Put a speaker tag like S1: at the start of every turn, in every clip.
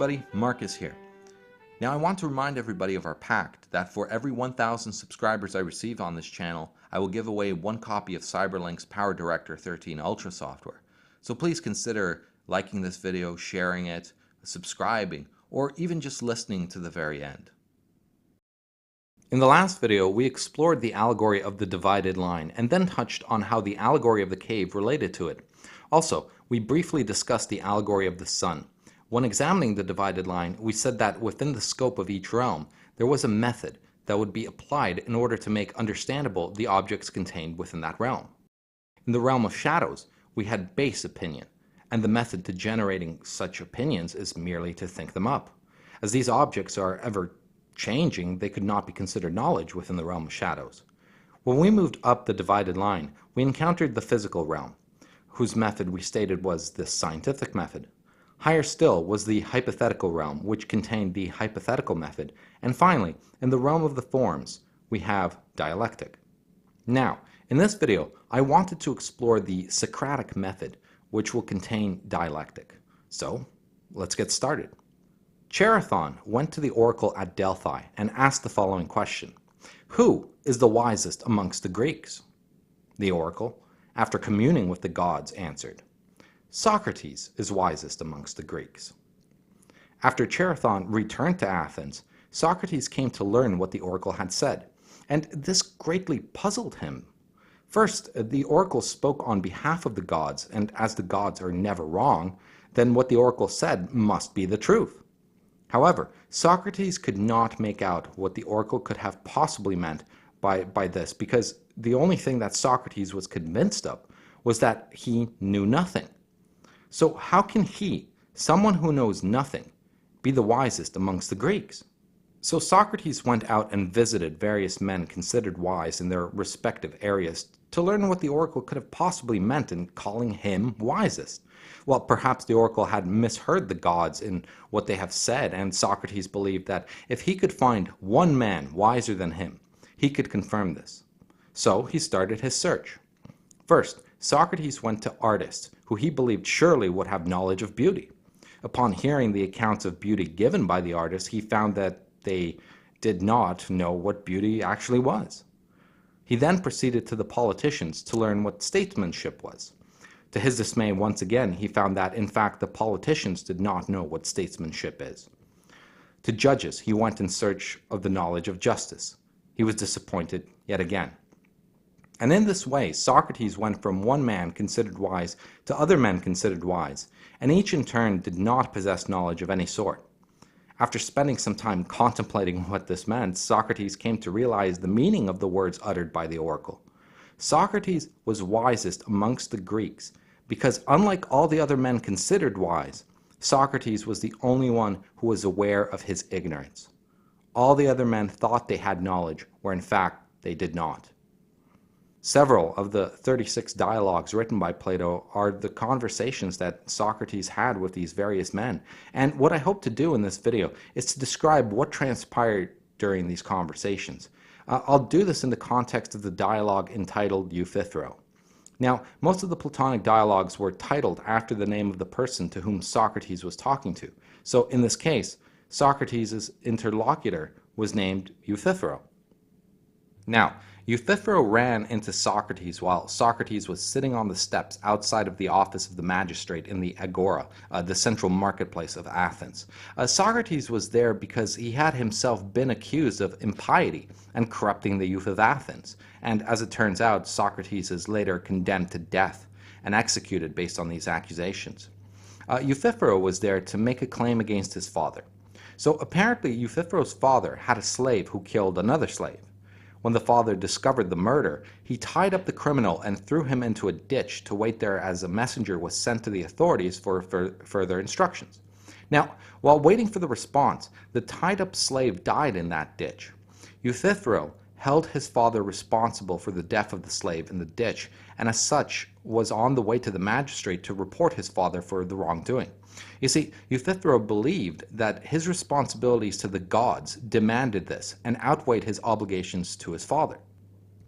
S1: everybody, Marcus here. Now I want to remind everybody of our pact that for every 1,000 subscribers I receive on this channel, I will give away one copy of Cyberlink's PowerDirector 13 Ultra software. So please consider liking this video, sharing it, subscribing, or even just listening to the very end. In the last video, we explored the allegory of the divided line and then touched on how the allegory of the cave related to it. Also, we briefly discussed the allegory of the sun. When examining the divided line, we said that within the scope of each realm, there was a method that would be applied in order to make understandable the objects contained within that realm. In the realm of shadows, we had base opinion, and the method to generating such opinions is merely to think them up. As these objects are ever changing, they could not be considered knowledge within the realm of shadows. When we moved up the divided line, we encountered the physical realm, whose method we stated was the scientific method. Higher still was the hypothetical realm, which contained the hypothetical method. And finally, in the realm of the forms, we have dialectic. Now, in this video, I wanted to explore the Socratic method, which will contain dialectic. So, let's get started. Charathon went to the oracle at Delphi and asked the following question: "Who is the wisest amongst the Greeks?" The oracle, after communing with the gods, answered, "Socrates is wisest amongst the Greeks." After Charathon returned to Athens, Socrates came to learn what the oracle had said, and this greatly puzzled him. First, the oracle spoke on behalf of the gods, and as the gods are never wrong, then what the oracle said must be the truth. However, Socrates could not make out what the oracle could have possibly meant by this, because the only thing that Socrates was convinced of was that he knew nothing. So how can he, someone who knows nothing, be the wisest amongst the Greeks? So Socrates went out and visited various men considered wise in their respective areas to learn what the oracle could have possibly meant in calling him wisest. Well, perhaps the oracle had misheard the gods in what they have said, and Socrates believed that if he could find one man wiser than him, he could confirm this. So he started his search. First, Socrates went to artists, who he believed surely would have knowledge of beauty. Upon hearing the accounts of beauty given by the artists, he found that they did not know what beauty actually was. He then proceeded to the politicians to learn what statesmanship was. To his dismay, once again, he found that, in fact, the politicians did not know what statesmanship is. To judges, he went in search of the knowledge of justice. He was disappointed yet again. And in this way, Socrates went from one man considered wise to other men considered wise, and each in turn did not possess knowledge of any sort. After spending some time contemplating what this meant, Socrates came to realize the meaning of the words uttered by the oracle. Socrates was wisest amongst the Greeks because, unlike all the other men considered wise, Socrates was the only one who was aware of his ignorance. All the other men thought they had knowledge, where in fact they did not. Several of the 36 dialogues written by Plato are the conversations that Socrates had with these various men. And what I hope to do in this video is to describe what transpired during these conversations. I'll do this in the context of the dialogue entitled Euthyphro. Now, most of the Platonic dialogues were titled after the name of the person to whom Socrates was talking to. So in this case, Socrates' interlocutor was named Euthyphro. Now, Euthyphro ran into Socrates while Socrates was sitting on the steps outside of the office of the magistrate in the Agora, the central marketplace of Athens. Socrates was there because he had himself been accused of impiety and corrupting the youth of Athens. And as it turns out, Socrates is later condemned to death and executed based on these accusations. Euthyphro was there to make a claim against his father. So apparently Euthyphro's father had a slave who killed another slave. When the father discovered the murder, he tied up the criminal and threw him into a ditch to wait there as a messenger was sent to the authorities for further instructions. Now, while waiting for the response, the tied-up slave died in that ditch. Euthyphro held his father responsible for the death of the slave in the ditch, and as such was on the way to the magistrate to report his father for the wrongdoing. You see, Euthyphro believed that his responsibilities to the gods demanded this and outweighed his obligations to his father.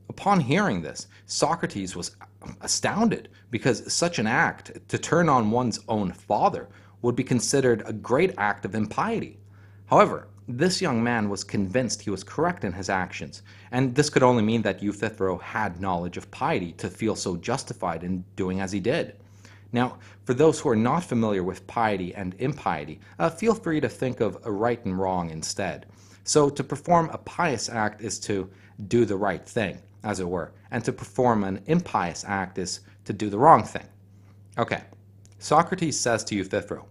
S1: Upon hearing this, Socrates was astounded because such an act, to turn on one's own father, would be considered a great act of impiety. However, this young man was convinced he was correct in his actions, and this could only mean that Euthyphro had knowledge of piety to feel so justified in doing as he did. Now, for those who are not familiar with piety and impiety, feel free to think of a right and wrong instead. So to perform a pious act is to do the right thing, as it were, and to perform an impious act is to do the wrong thing. Okay, Socrates says to Euthyphro,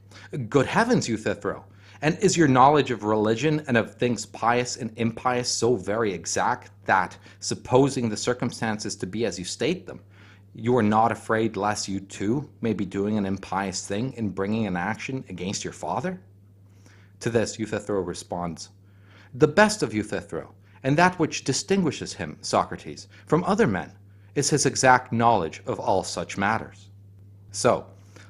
S1: "Good heavens, Euthyphro! And is your knowledge of religion and of things pious and impious so very exact that, supposing the circumstances to be as you state them, you are not afraid lest you too may be doing an impious thing in bringing an action against your father?" To this, Euthyphro responds, "The best of Euthyphro, and that which distinguishes him, Socrates, from other men, is his exact knowledge of all such matters." So,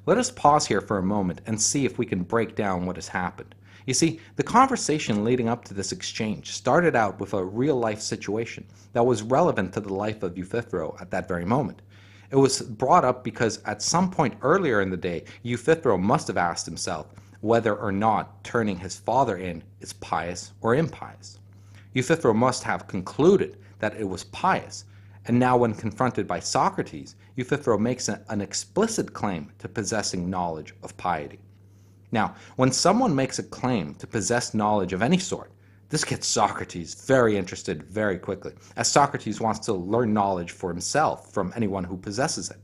S1: let us pause here for a moment and see if we can break down what has happened. You see, the conversation leading up to this exchange started out with a real-life situation that was relevant to the life of Euthyphro at that very moment. It was brought up because at some point earlier in the day, Euthyphro must have asked himself whether or not turning his father in is pious or impious. Euthyphro must have concluded that it was pious, and now when confronted by Socrates, Euthyphro makes an explicit claim to possessing knowledge of piety. Now, when someone makes a claim to possess knowledge of any sort, this gets Socrates very interested very quickly, as Socrates wants to learn knowledge for himself from anyone who possesses it.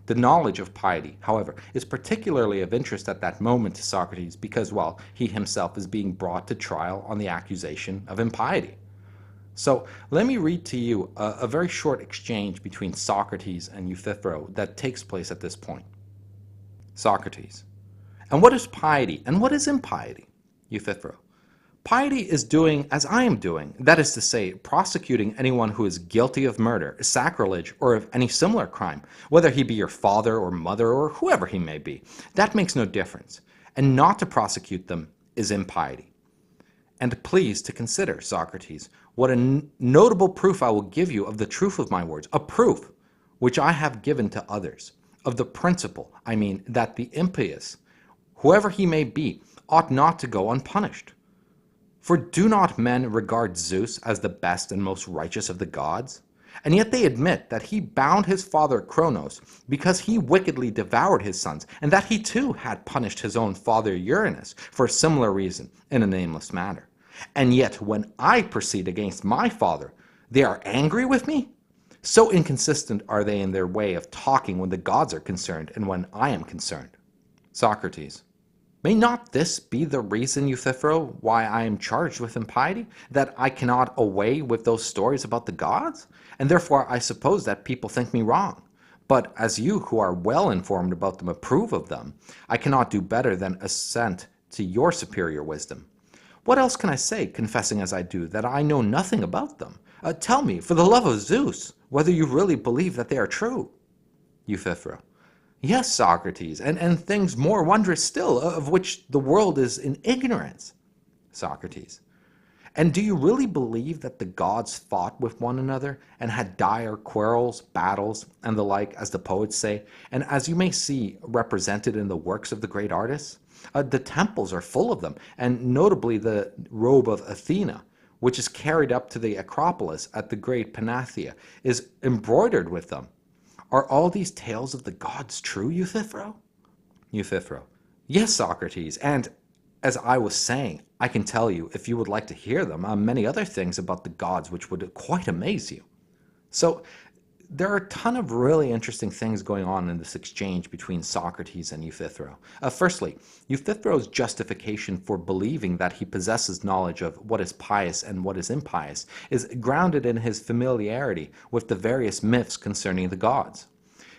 S1: The knowledge of piety, however, is particularly of interest at that moment to Socrates because, well, he himself is being brought to trial on the accusation of impiety. So let me read to you a very short exchange between Socrates and Euthyphro that takes place at this point. Socrates: "And what is piety, and what is impiety?" Euthyphro: "Piety is doing as I am doing, that is to say, prosecuting anyone who is guilty of murder, sacrilege, or of any similar crime, whether he be your father or mother or whoever he may be. That makes no difference. And not to prosecute them is impiety. And please to consider, Socrates, what a notable proof I will give you of the truth of my words, a proof which I have given to others, of the principle, I mean, that the impious, whoever he may be, ought not to go unpunished. For do not men regard Zeus as the best and most righteous of the gods? And yet they admit that he bound his father Cronos because he wickedly devoured his sons, and that he too had punished his own father Uranus for a similar reason in a nameless manner. And yet when I proceed against my father, they are angry with me? So inconsistent are they in their way of talking when the gods are concerned and when I am concerned." Socrates: "May not this be the reason, Euthyphro, why I am charged with impiety, that I cannot away with those stories about the gods? And therefore I suppose that people think me wrong. But as you, who are well informed about them, approve of them, I cannot do better than assent to your superior wisdom. What else can I say, confessing as I do, that I know nothing about them? Tell me, for the love of Zeus, whether you really believe that they are true." Euthyphro: "Yes, Socrates, and things more wondrous still, of which the world is in ignorance." Socrates: "And do you really believe that the gods fought with one another, and had dire quarrels, battles, and the like, as the poets say, and as you may see represented in the works of the great artists? The temples are full of them, and notably the robe of Athena, which is carried up to the Acropolis at the great Panatheia, is embroidered with them. Are all these tales of the gods true, Euthyphro?" Euthyphro: "Yes, Socrates, and, as I was saying, I can tell you, if you would like to hear them, many other things about the gods which would quite amaze you." So there are a ton of really interesting things going on in this exchange between Socrates and Euthyphro. Firstly, Euthyphro's justification for believing that he possesses knowledge of what is pious and what is impious is grounded in his familiarity with the various myths concerning the gods.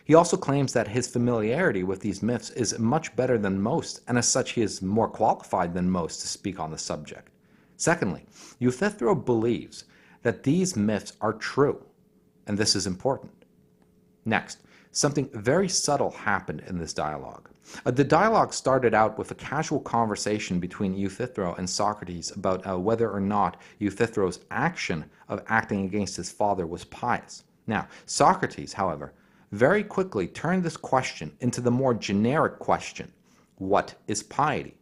S1: He also claims that his familiarity with these myths is much better than most, and as such he is more qualified than most to speak on the subject. Secondly, Euthyphro believes that these myths are true, and this is important. Next, something very subtle happened in this dialogue. The dialogue started out with a casual conversation between Euthyphro and Socrates about whether or not Euthyphro's action of acting against his father was pious. Now, Socrates, however, very quickly turned this question into the more generic question, What is piety?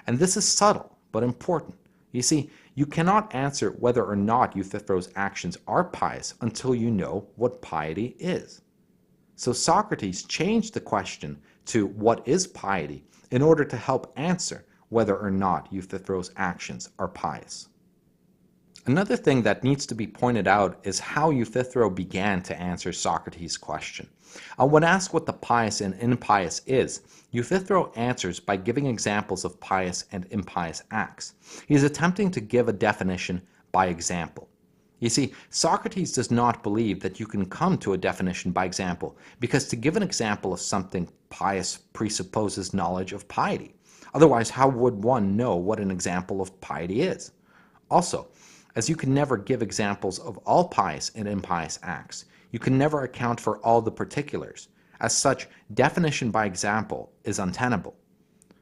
S1: And this is subtle, but important. You see, you cannot answer whether or not Euthyphro's actions are pious until you know what piety is. So Socrates changed the question to what is piety in order to help answer whether or not Euthyphro's actions are pious. Another thing that needs to be pointed out is how Euthyphro began to answer Socrates' question. When asked what the pious and impious is, Euthyphro answers by giving examples of pious and impious acts. He is attempting to give a definition by example. You see, Socrates does not believe that you can come to a definition by example, because to give an example of something pious presupposes knowledge of piety. Otherwise, how would one know what an example of piety is? Also, as you can never give examples of all pious and impious acts, you can never account for all the particulars. As such, definition by example is untenable.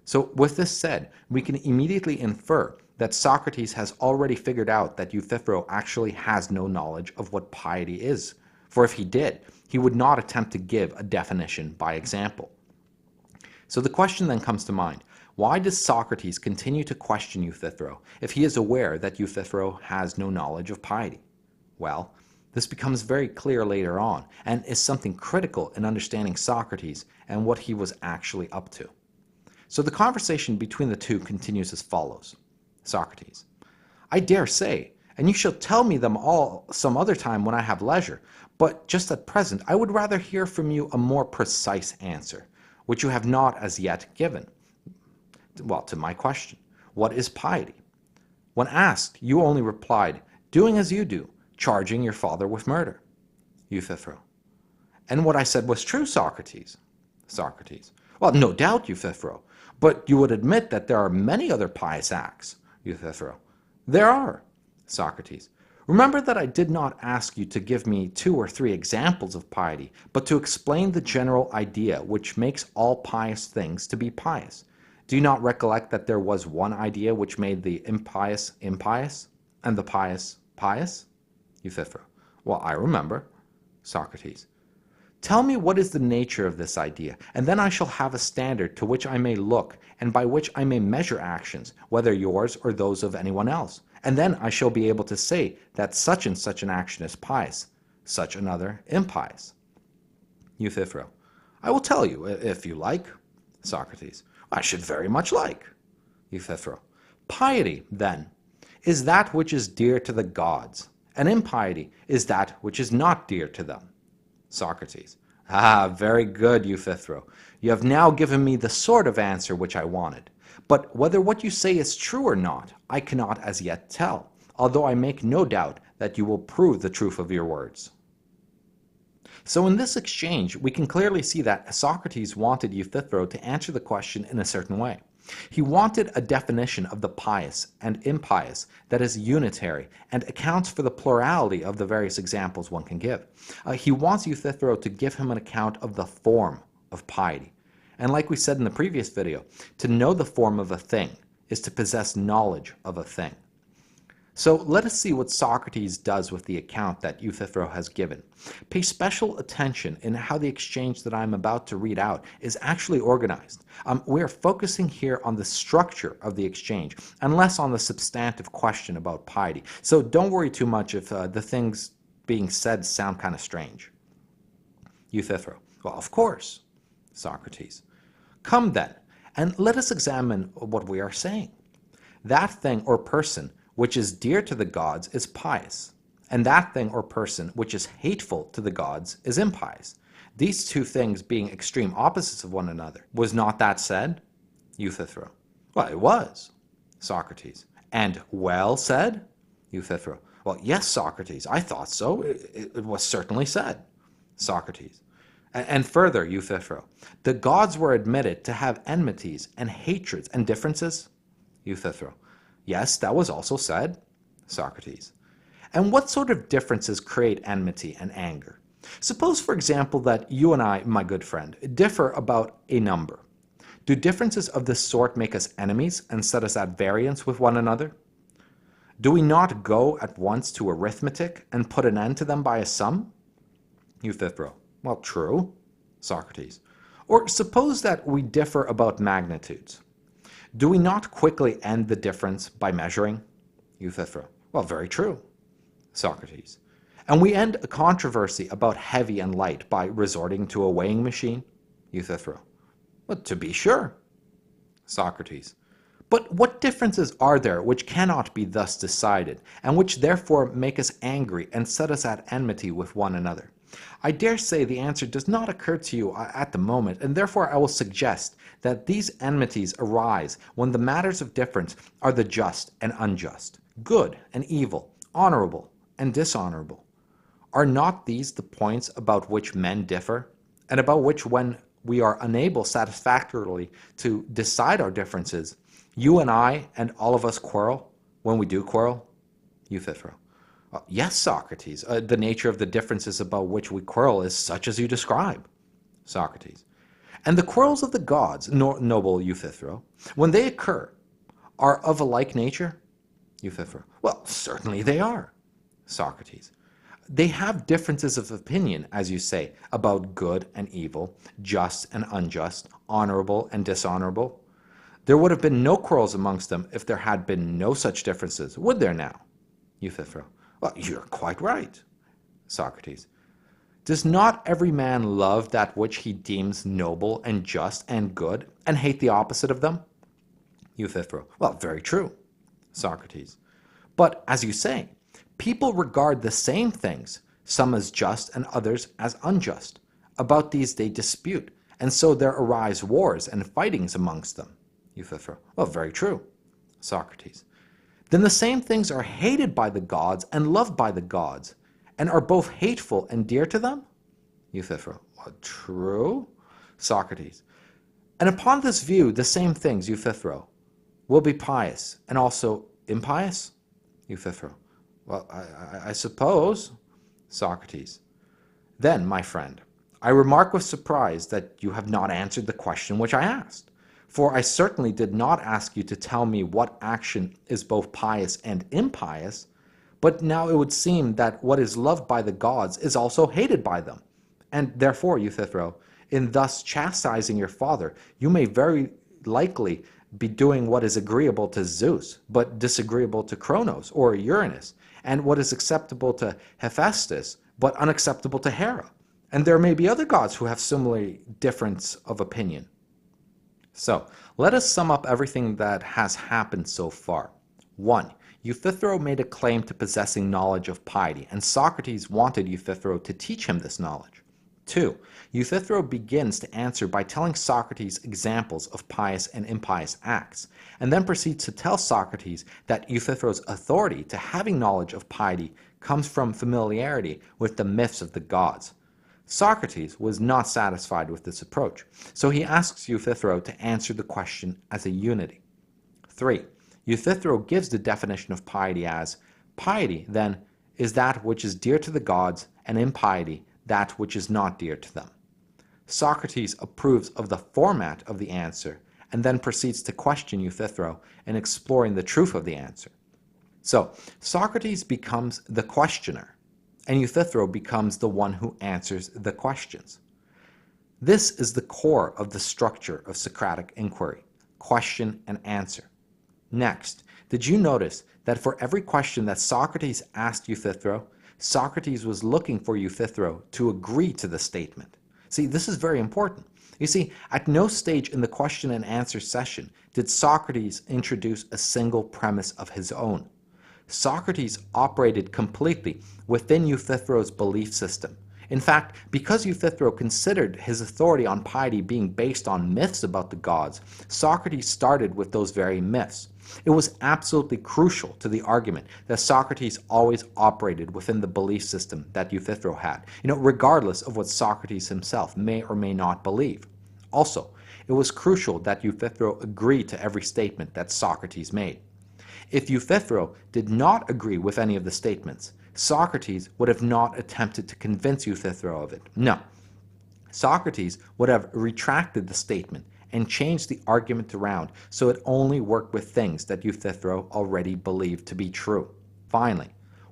S1: So with this said, we can immediately infer that Socrates has already figured out that Euthyphro actually has no knowledge of what piety is. For if he did, he would not attempt to give a definition by example. So the question then comes to mind, why does Socrates continue to question Euthyphro if he is aware that Euthyphro has no knowledge of piety? Well, this becomes very clear later on and is something critical in understanding Socrates and what he was actually up to. So the conversation between the two continues as follows. Socrates: I dare say, and you shall tell me them all some other time when I have leisure, but just at present I would rather hear from you a more precise answer, which you have not as yet given. Well, to my question, what is piety? When asked, you only replied, doing as you do, charging your father with murder. Euthyphro: And what I said was true, Socrates. Socrates: Well, no doubt, Euthyphro, but you would admit that there are many other pious acts. Euthyphro: There are. Socrates: Remember that I did not ask you to give me 2 or 3 examples of piety, but to explain the general idea which makes all pious things to be pious. Do you not recollect that there was one idea which made the impious impious, and the pious pious? Euthyphro: Well, I remember. Socrates: Tell me what is the nature of this idea, and then I shall have a standard to which I may look, and by which I may measure actions, whether yours or those of anyone else. And then I shall be able to say that such and such an action is pious, such another impious. Euthyphro: I will tell you, if you like. Socrates: I should very much like. Euthyphro: Piety, then, is that which is dear to the gods, and impiety is that which is not dear to them. Socrates: Very good, Euthyphro. You have now given me the sort of answer which I wanted. But whether what you say is true or not, I cannot as yet tell, although I make no doubt that you will prove the truth of your words. So in this exchange, we can clearly see that Socrates wanted Euthyphro to answer the question in a certain way. He wanted a definition of the pious and impious that is unitary and accounts for the plurality of the various examples one can give. He wants Euthyphro to give him an account of the form of piety. And like we said in the previous video, to know the form of a thing is to possess knowledge of a thing. So let us see what Socrates does with the account that Euthyphro has given. Pay special attention in how the exchange that I'm about to read out is actually organized. We are focusing here on the structure of the exchange and less on the substantive question about piety. So don't worry too much if the things being said sound kind of strange. Euthyphro: Well, of course. Socrates: Come then, and let us examine what we are saying. That thing or person which is dear to the gods is pious, and that thing or person which is hateful to the gods is impious. These two things being extreme opposites of one another. Was not that said? Euthyphro: Well, it was. Socrates: And well said? Euthyphro: Well, yes, Socrates, I thought so. It was certainly said. Socrates: And further, Euthyphro, the gods were admitted to have enmities and hatreds and differences? Euthyphro: Yes, that was also said. Socrates: And what sort of differences create enmity and anger? Suppose, for example, that you and I, my good friend, differ about a number. Do differences of this sort make us enemies and set us at variance with one another? Do we not go at once to arithmetic and put an end to them by a sum? Euthyphro: Well, true. Socrates:
S2: Or suppose that we differ about magnitudes. Do we not quickly end the difference by measuring? Euthyphro: well, very true. Socrates: and we end a controversy about heavy and light by resorting to a weighing machine? Euthyphro: well, to be sure. Socrates: but what differences are there which cannot be thus decided, and which therefore make us angry and set us at enmity with one another? I dare say the answer does not occur to you at the moment, and therefore I will suggest that these enmities arise when the matters of difference are the just and unjust, good and evil, honorable and dishonorable. Are not these the points about which men differ, and about which, when we are unable satisfactorily to decide our differences, you and I and all of us quarrel, when we do quarrel? Euthyphro: yes, Socrates, the nature of the differences about which we quarrel is such as you describe. Socrates: and the quarrels of the gods, noble Euthyphro, when they occur, are of a like nature? Euthyphro: well, certainly they are. Socrates: they have differences of opinion, as you say, about good and evil, just and unjust, honorable and dishonorable. There would have been no quarrels amongst them if there had been no such differences, would there now? Euthyphro: well, you're quite right. Socrates: does not every man love that which he deems noble and just and good, and hate the opposite of them? Euthyphro: well, very true. Socrates: but, as you say, people regard the same things, some as just and others as unjust. About these they dispute, and so there arise wars and fightings amongst them. Euthyphro: well, very true. Socrates: then the same things are hated by the gods and loved by the gods, and are both hateful and dear to them? Euthyphro: well, true. Socrates: and upon this view the same things, Euthyphro, will be pious and also impious? Euthyphro: well, I suppose. Socrates: then, my friend, I remark with surprise that you have not answered the question which I asked. For I certainly did not ask you to tell me what action is both pious and impious, but now it would seem that what is loved by the gods is also hated by them. And therefore, Euthyphro, in thus chastising your father, you may very likely be doing what is agreeable to Zeus, but disagreeable to Cronos or Uranus, and what is acceptable to Hephaestus, but unacceptable to Hera. And there may be other gods who have similar difference of opinion. So, let us sum up everything that has happened so far. 1. Euthyphro made a claim to possessing knowledge of piety, and Socrates wanted Euthyphro to teach him this knowledge. 2. Euthyphro begins to answer by telling Socrates examples of pious and impious acts, and then proceeds to tell Socrates that Euthyphro's authority to having knowledge of piety comes from familiarity with the myths of the gods. Socrates was not satisfied with this approach, so he asks Euthyphro to answer the question as a unity. 3. Euthyphro gives the definition of piety as, piety, then, is that which is dear to the gods, and impiety that which is not dear to them. Socrates approves of the format of the answer, and then proceeds to question Euthyphro in exploring the truth of the answer. So, Socrates becomes the questioner, and Euthyphro becomes the one who answers the questions. This is the core of the structure of Socratic inquiry: question and answer. Next, did you notice that for every question that Socrates asked Euthyphro, Socrates was looking for Euthyphro to agree to the statement? See, this is very important. You see, at no stage in the question and answer session did Socrates introduce a single premise of his own. Socrates operated completely within Euthyphro's belief system. In fact, because Euthyphro considered his authority on piety being based on myths about the gods, Socrates started with those very myths. It was absolutely crucial to the argument that Socrates always operated within the belief system that Euthyphro had, regardless of what Socrates himself may or may not believe. Also, it was crucial that Euthyphro agree to every statement that Socrates made. If Euthyphro did not agree with any of the statements, Socrates would have not attempted to convince Euthyphro of it. No. Socrates would have retracted the statement and changed the argument around so it only worked with things that Euthyphro already believed to be true. Finally,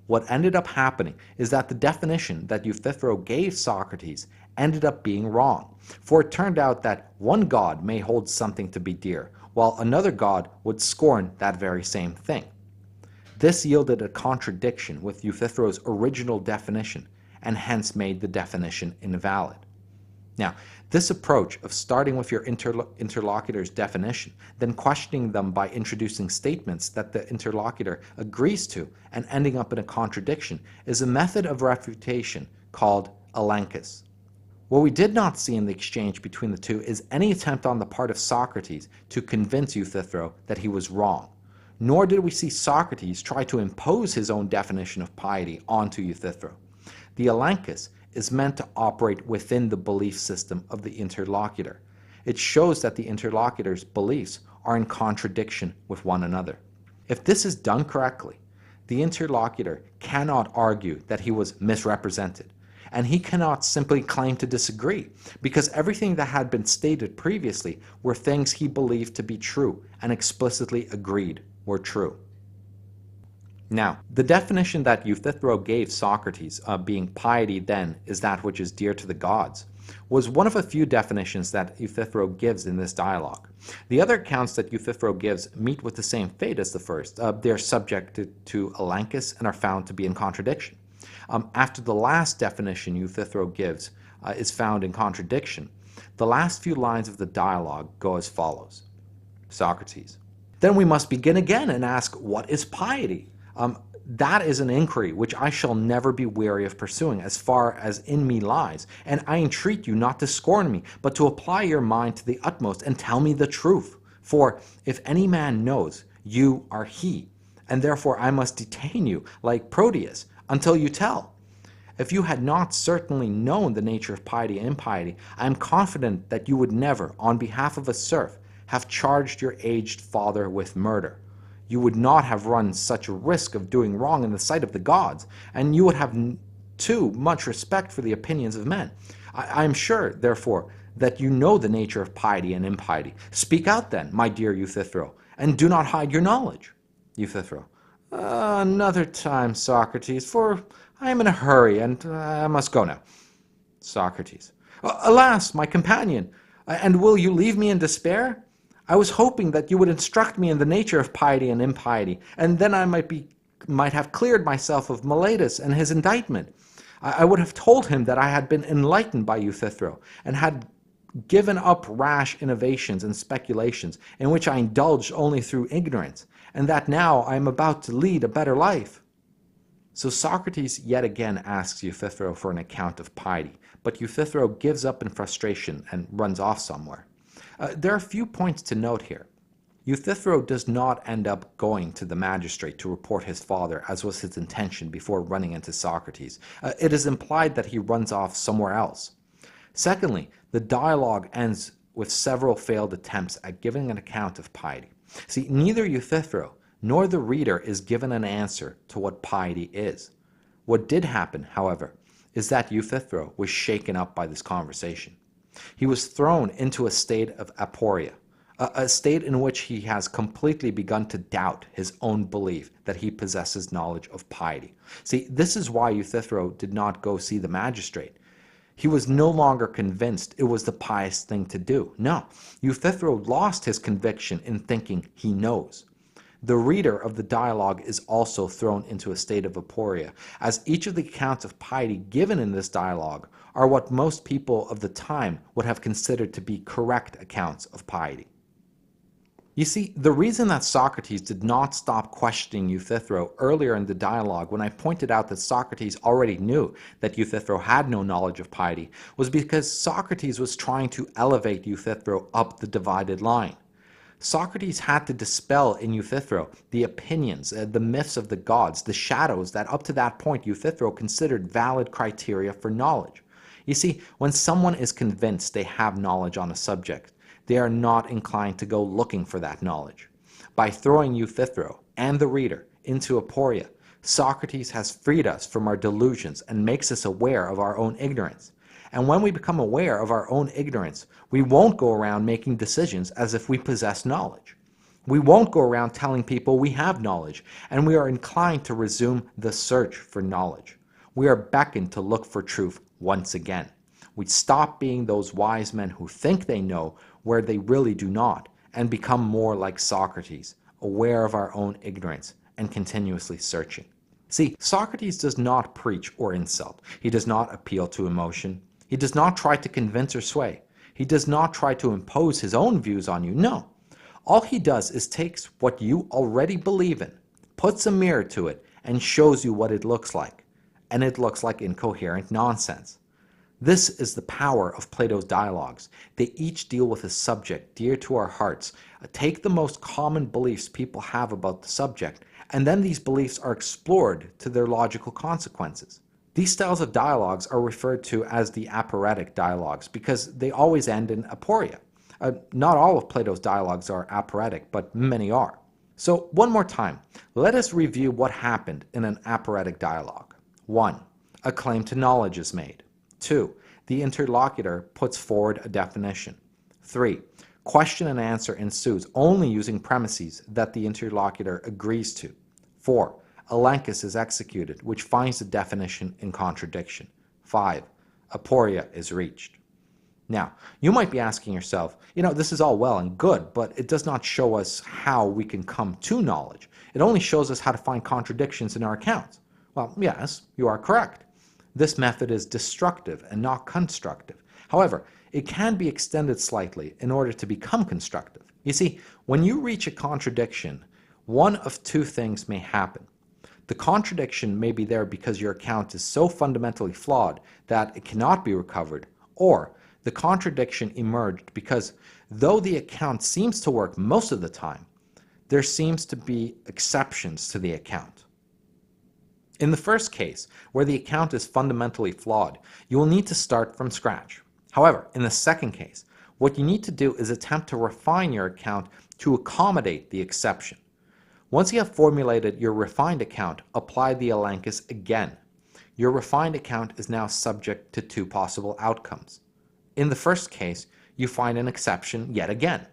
S2: what ended up happening is that the definition that Euthyphro gave Socrates ended up being wrong, for it turned out that one god may hold something to be dear, while another god would scorn that very same thing. This yielded a contradiction with Euthyphro's original definition, and hence made the definition invalid. Now, this approach of starting with your interlocutor's definition, then questioning them by introducing statements that the interlocutor agrees to and ending up in a contradiction, is a method of refutation called elenchus. What we did not see in the exchange between the two is any attempt on the part of Socrates to convince Euthyphro that he was wrong, nor did we see Socrates try to impose his own definition of piety onto Euthyphro. The elenchus is meant to operate within the belief system of the interlocutor. It shows that the interlocutor's beliefs are in contradiction with one another. If this is done correctly, the interlocutor cannot argue that he was misrepresented, and he cannot simply claim to disagree, because everything that had been stated previously were things he believed to be true and explicitly agreed were true. Now, the definition that Euthyphro gave Socrates, being piety then is that which is dear to the gods, was one of a few definitions that Euthyphro gives in this dialogue. The other accounts that Euthyphro gives meet with the same fate as the first. They're subjected to elenchus and are found to be in contradiction. After the last definition Euthyphro gives is found in contradiction, the last few lines of the dialogue go as follows. Socrates: "Then we must begin again and ask, what is piety? That is an inquiry which I shall never be weary of pursuing as far as in me lies, and I entreat you not to scorn me, but to apply your mind to the utmost and tell me the truth. For if any man knows, you are he, and therefore I must detain you like Proteus until you tell. If you had not certainly known the nature of piety and impiety, I am confident that you would never, on behalf of a serf, have charged your aged father with murder. You would not have run such a risk of doing wrong in the sight of the gods, and you would have too much respect for the opinions of men. I am sure, therefore, that you know the nature of piety and impiety. Speak out then, my dear Euthyphro, and do not hide your knowledge." Euthyphro: "Another time, Socrates, for I am in a hurry, and I must go now." Socrates: "Alas, my companion, and will you leave me in despair? I was hoping that you would instruct me in the nature of piety and impiety, and then I might have cleared myself of Meletus and his indictment. I would have told him that I had been enlightened by Euthyphro, and had given up rash innovations and speculations in which I indulged only through ignorance, and that now I am about to lead a better life." So Socrates yet again asks Euthyphro for an account of piety, but Euthyphro gives up in frustration and runs off somewhere. There are a few points to note here. Euthyphro does not end up going to the magistrate to report his father, as was his intention before running into Socrates. It is implied that he runs off somewhere else. Secondly, the dialogue ends with several failed attempts at giving an account of piety. See, neither Euthyphro nor the reader is given an answer to what piety is. What did happen, however, is that Euthyphro was shaken up by this conversation. He was thrown into a state of aporia, a state in which he has completely begun to doubt his own belief that he possesses knowledge of piety. See, this is why Euthyphro did not go see the magistrate. He was no longer convinced it was the pious thing to do. No, Euthyphro lost his conviction in thinking he knows. The reader of the dialogue is also thrown into a state of aporia, as each of the accounts of piety given in this dialogue are what most people of the time would have considered to be correct accounts of piety. You see, the reason that Socrates did not stop questioning Euthyphro earlier in the dialogue, when I pointed out that Socrates already knew that Euthyphro had no knowledge of piety, was because Socrates was trying to elevate Euthyphro up the divided line. Socrates had to dispel in Euthyphro the opinions, the myths of the gods, the shadows that up to that point Euthyphro considered valid criteria for knowledge. You see, when someone is convinced they have knowledge on a subject, they are not inclined to go looking for that knowledge. By throwing Euthyphro and the reader into aporia, Socrates has freed us from our delusions and makes us aware of our own ignorance. And when we become aware of our own ignorance, we won't go around making decisions as if we possess knowledge. We won't go around telling people we have knowledge, and we are inclined to resume the search for knowledge. We are beckoned to look for truth once again. We stop being those wise men who think they know where they really do not, and become more like Socrates, aware of our own ignorance and continuously searching. See, Socrates does not preach or insult. He does not appeal to emotion. He does not try to convince or sway. He does not try to impose his own views on you. No. All he does is takes what you already believe in, puts a mirror to it, and shows you what it looks like. And it looks like incoherent nonsense. This is the power of Plato's dialogues. They each deal with a subject dear to our hearts, take the most common beliefs people have about the subject, and then these beliefs are explored to their logical consequences. These styles of dialogues are referred to as the aporetic dialogues because they always end in aporia. Not all of Plato's dialogues are aporetic, but many are. So one more time, let us review what happened in an aporetic dialogue. 1. A claim to knowledge is made. 2. The interlocutor puts forward a definition. 3. Question and answer ensues only using premises that the interlocutor agrees to. 4. Elenchus is executed, which finds the definition in contradiction. 5. Aporia is reached. Now, you might be asking yourself, this is all well and good, but it does not show us how we can come to knowledge. It only shows us how to find contradictions in our accounts. Well, yes, you are correct. This method is destructive and not constructive. However, it can be extended slightly in order to become constructive. You see, when you reach a contradiction, one of two things may happen. The contradiction may be there because your account is so fundamentally flawed that it cannot be recovered, or the contradiction emerged because though the account seems to work most of the time, there seems to be exceptions to the account. In the first case, where the account is fundamentally flawed, you will need to start from scratch. However, in the second case, what you need to do is attempt to refine your account to accommodate the exception. Once you have formulated your refined account, apply the elenchus again. Your refined account is now subject to two possible outcomes. In the first case, you find an exception yet again.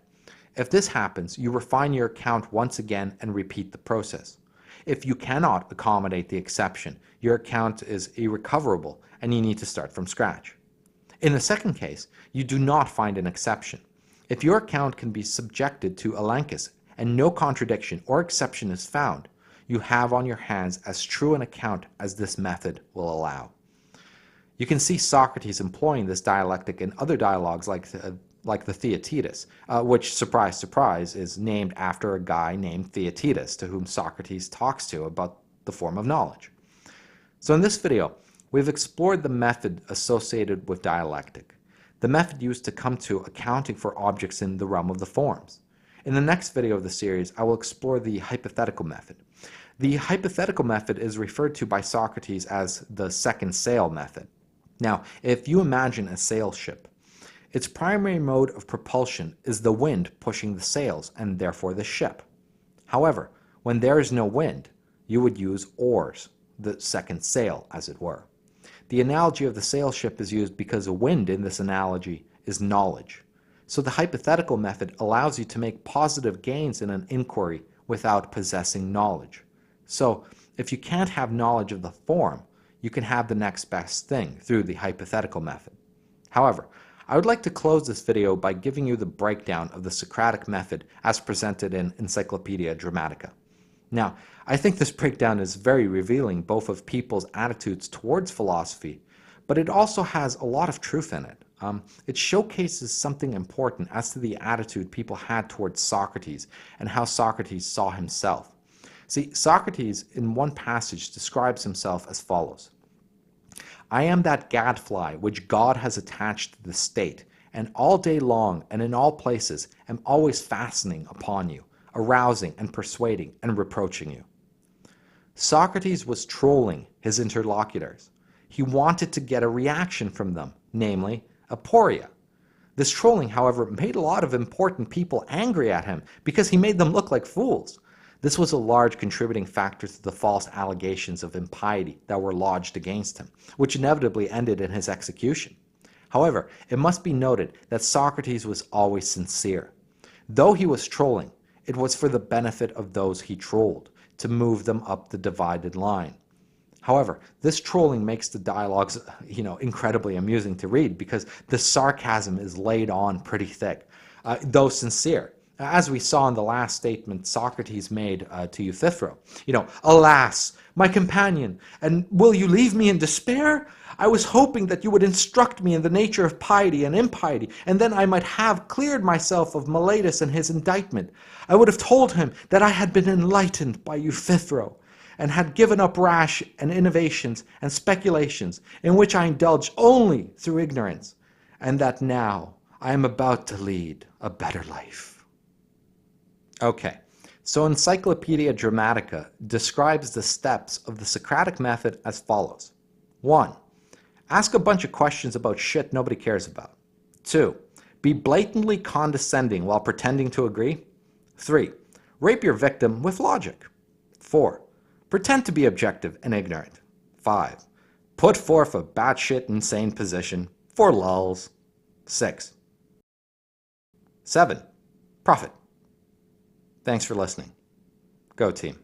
S2: If this happens, you refine your account once again and repeat the process. If you cannot accommodate the exception, your account is irrecoverable and you need to start from scratch. In the second case, you do not find an exception. If your account can be subjected to elenchus and no contradiction or exception is found, you have on your hands as true an account as this method will allow. You can see Socrates employing this dialectic in other dialogues like the Theaetetus, which, surprise, surprise, is named after a guy named Theaetetus to whom Socrates talks to about the form of knowledge. So in this video, we've explored the method associated with dialectic, the method used to come to accounting for objects in the realm of the forms. In the next video of the series, I will explore the hypothetical method. The hypothetical method is referred to by Socrates as the second sail method. Now, if you imagine a sail ship, its primary mode of propulsion is the wind pushing the sails and therefore the ship. However, when there is no wind, you would use oars, the second sail, as it were. The analogy of the sail ship is used because a wind in this analogy is knowledge. So the hypothetical method allows you to make positive gains in an inquiry without possessing knowledge. So if you can't have knowledge of the form, you can have the next best thing through the hypothetical method. However, I would like to close this video by giving you the breakdown of the Socratic method as presented in Encyclopedia Dramatica. Now, I think this breakdown is very revealing both of people's attitudes towards philosophy, but it also has a lot of truth in it. It showcases something important as to the attitude people had towards Socrates and how Socrates saw himself. See, Socrates in one passage describes himself as follows: I am that gadfly which God has attached to the state, and all day long and in all places am always fastening upon you, arousing and persuading and reproaching you. Socrates was trolling his interlocutors. He wanted to get a reaction from them, namely, aporia. This trolling, however, made a lot of important people angry at him because he made them look like fools. This was a large contributing factor to the false allegations of impiety that were lodged against him, which inevitably ended in his execution. However, it must be noted that Socrates was always sincere. Though he was trolling, it was for the benefit of those he trolled, to move them up the divided line. However, this trolling makes the dialogues, incredibly amusing to read because the sarcasm is laid on pretty thick, though sincere. As we saw in the last statement Socrates made to Euthyphro, alas, my companion, and will you leave me in despair? I was hoping that you would instruct me in the nature of piety and impiety, and then I might have cleared myself of Meletus and his indictment. I would have told him that I had been enlightened by Euthyphro, and had given up rash and innovations and speculations in which I indulged only through ignorance, and that now I am about to lead a better life. Okay, so Encyclopedia Dramatica describes the steps of the Socratic method as follows. 1. Ask a bunch of questions about shit nobody cares about. 2. Be blatantly condescending while pretending to agree. 3. Rape your victim with logic. 4. Pretend to be objective and ignorant. 5. Put forth a batshit insane position for lulz. 6. 7. Profit. Thanks for listening. Go team.